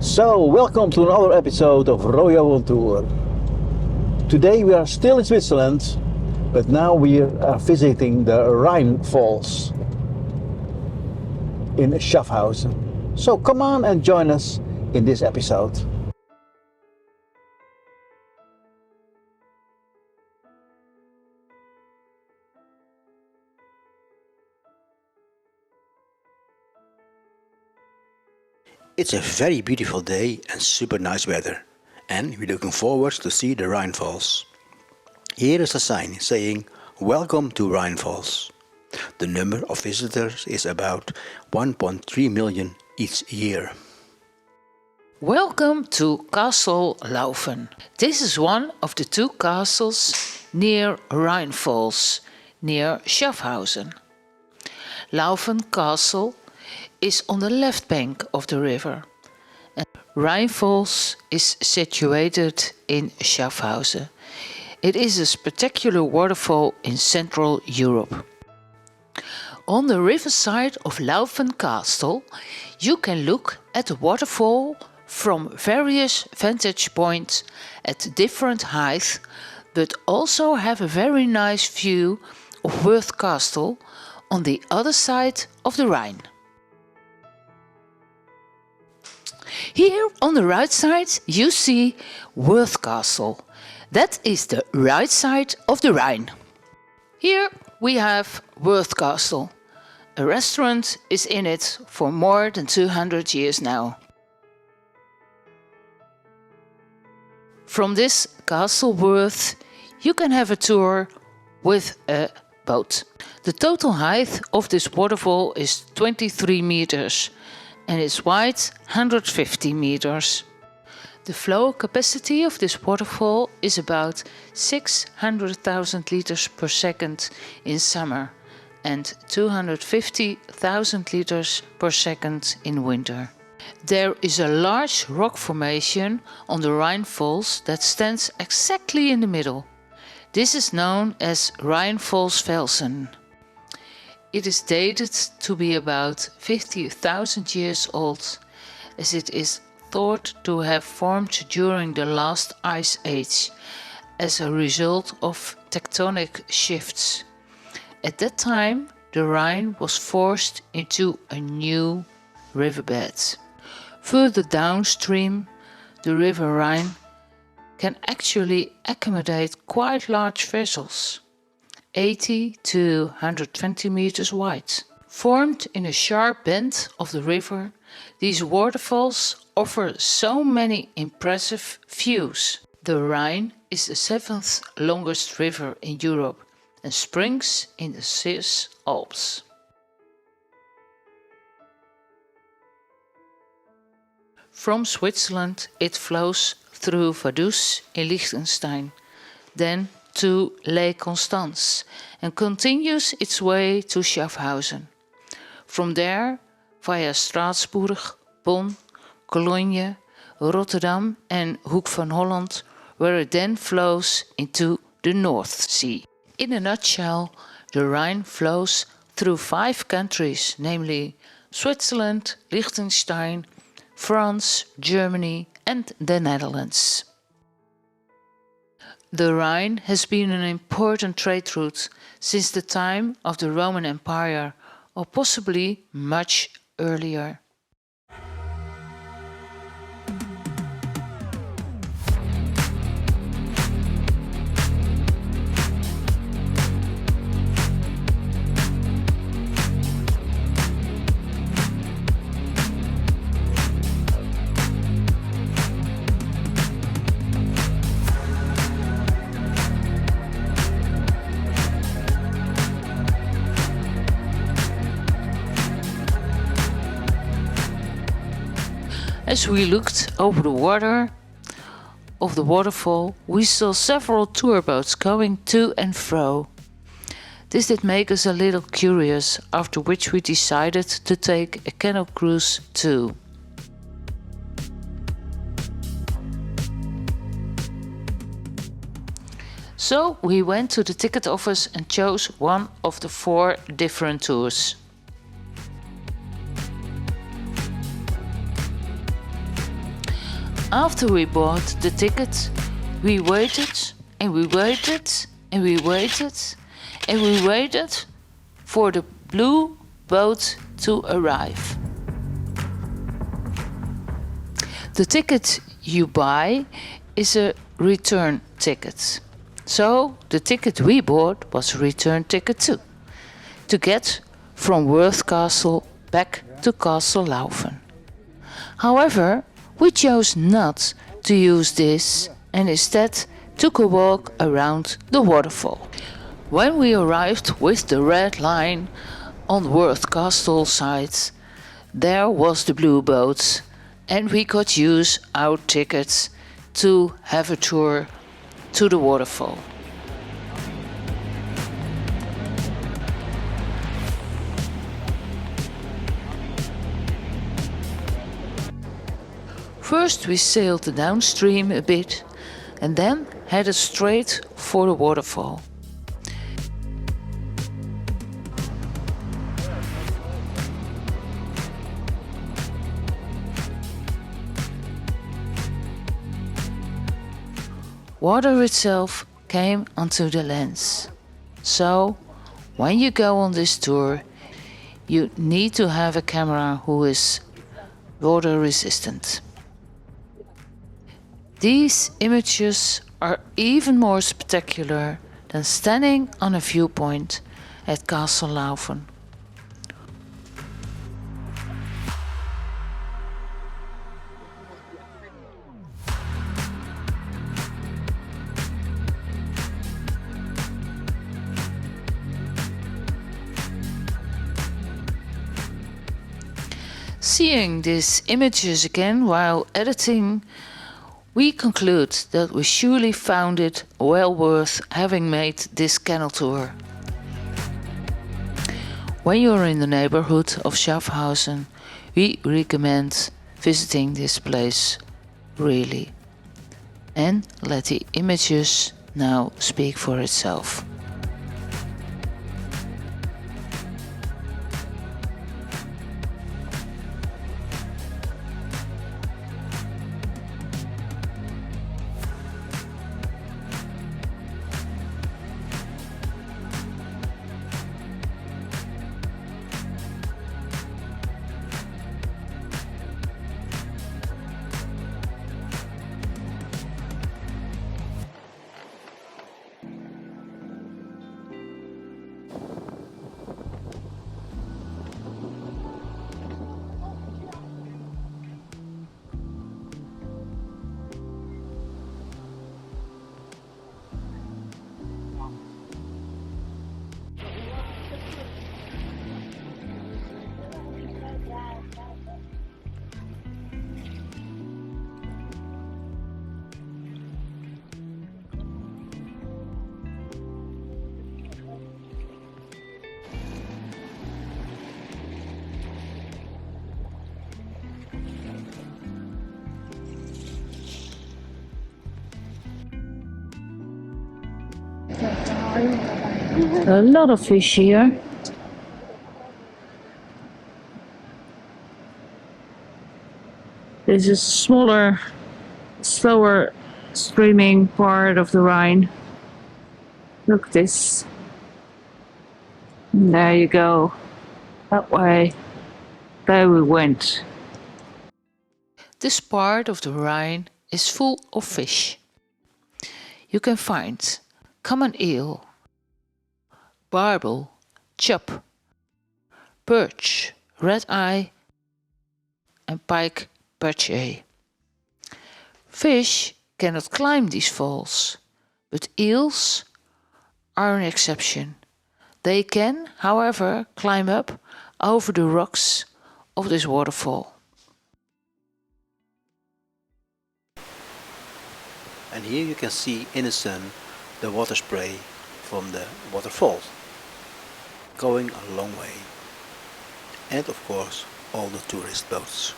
So, welcome to another episode of Royal on Tour. Today we are still in Switzerland, but now we are visiting the Rhine Falls in Schaffhausen. So come on and join us in this episode. It's a very beautiful day and super nice weather, and we're looking forward to see the Rhine Falls. Here is a sign saying "Welcome to Rhine Falls." The number of visitors is about 1.3 million each year. Welcome to Castle Laufen. This is one of the two castles near Rhine Falls, near Shafhausen. Laufen Castle is on the left bank of the river, and Rhine Falls is situated in Schaffhausen. It is a spectacular waterfall in Central Europe. On the riverside of Laufen Castle, you can look at the waterfall from various vantage points at different heights, but also have a very nice view of Worth Castle on the other side of the Rhine. Here on the right side you see Worth Castle. That is the right side of the Rhine. Here we have Worth Castle. A restaurant is in it for more than 200 years now. From this Castle Worth you can have a tour with a boat. The total height of this waterfall is 23 meters. And its width 150 meters. The flow capacity of this waterfall is about 600,000 liters per second in summer and 250,000 liters per second in winter. There is a large rock formation on the Rhine Falls that stands exactly in the middle. This is known as Rhine Falls Felsen. It is dated to be about 50,000 years old, as it is thought to have formed during the last ice age as a result of tectonic shifts. At that time, the Rhine was forced into a new riverbed. Further downstream, the River Rhine can actually accommodate quite large vessels, 80 to 120 meters wide. Formed in a sharp bend of the river, these waterfalls offer so many impressive views. The Rhine is the 7th longest river in Europe and springs in the Swiss Alps. From Switzerland it flows through Vaduz in Liechtenstein, then to Lake Constance and continues its way to Schaffhausen. From there, via Straatsburg, Bonn, Cologne, Rotterdam and Hoek van Holland, where it then flows into the North Sea. In a nutshell, the Rhine flows through 5 countries, namely Switzerland, Liechtenstein, France, Germany and the Netherlands. The Rhine has been an important trade route since the time of the Roman Empire, or possibly much earlier. As we looked over the water of the waterfall, we saw several tour boats going to and fro. This did make us a little curious, after which we decided to take a canoe cruise too. So we went to the ticket office and chose one of the 4 different tours. After we bought the ticket, we waited and we waited and we waited and we waited for the blue boat to arrive. The ticket you buy is a return ticket. So the ticket we bought was a return ticket too, to get from Worth Castle back to Castle Laufen. However, we chose not to use this and instead took a walk around the waterfall. When we arrived with the red line on Worth Castle side, there was the blue boat and we could use our tickets to have a tour to the waterfall. First we sailed downstream a bit and then headed straight for the waterfall. Water itself came onto the lens. So, when you go on this tour, you need to have a camera who is water resistant. These images are even more spectacular than standing on a viewpoint at Castle Laufen. Seeing these images again while editing, we conclude that we surely found it well worth having made this canal tour. When you're in the neighborhood of Schaffhausen, we recommend visiting this place really. And let the images now speak for itself. A lot of fish here. This is smaller, slower streaming part of the Rhine. Look at this. And there you go. That way. There we went. This part of the Rhine is full of fish. You can find common eel, barbel, chub, perch, red eye and pike perche. Fish cannot climb these falls, but eels are an exception. They can, however, climb up over the rocks of this waterfall. And here you can see in the sun the water spray from the waterfall, going a long way. And of course all the tourist boats.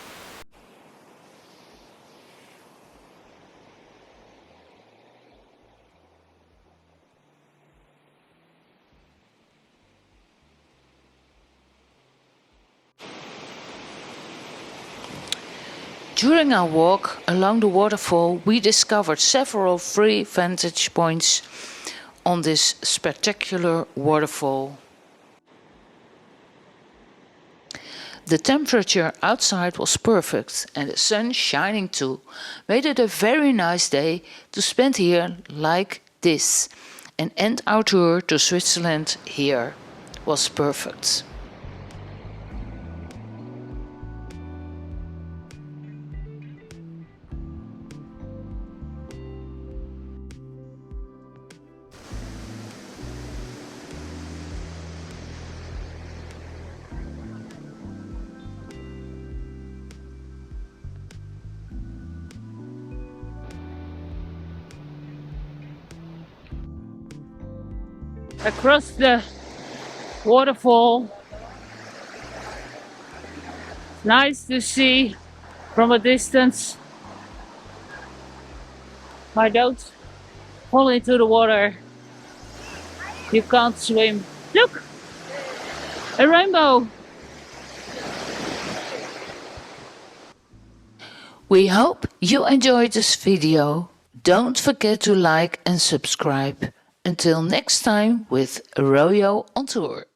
During our walk along the waterfall, we discovered several free vantage points on this spectacular waterfall. The temperature outside was perfect and the sun shining too, made it a very nice day to spend here like this, and end our tour to Switzerland here was perfect. Across the waterfall, nice to see from a distance. But don't fall into the water. You can't swim. Look! A rainbow! We hope you enjoyed this video. Don't forget to like and subscribe. Until next time with Arroyo on Tour.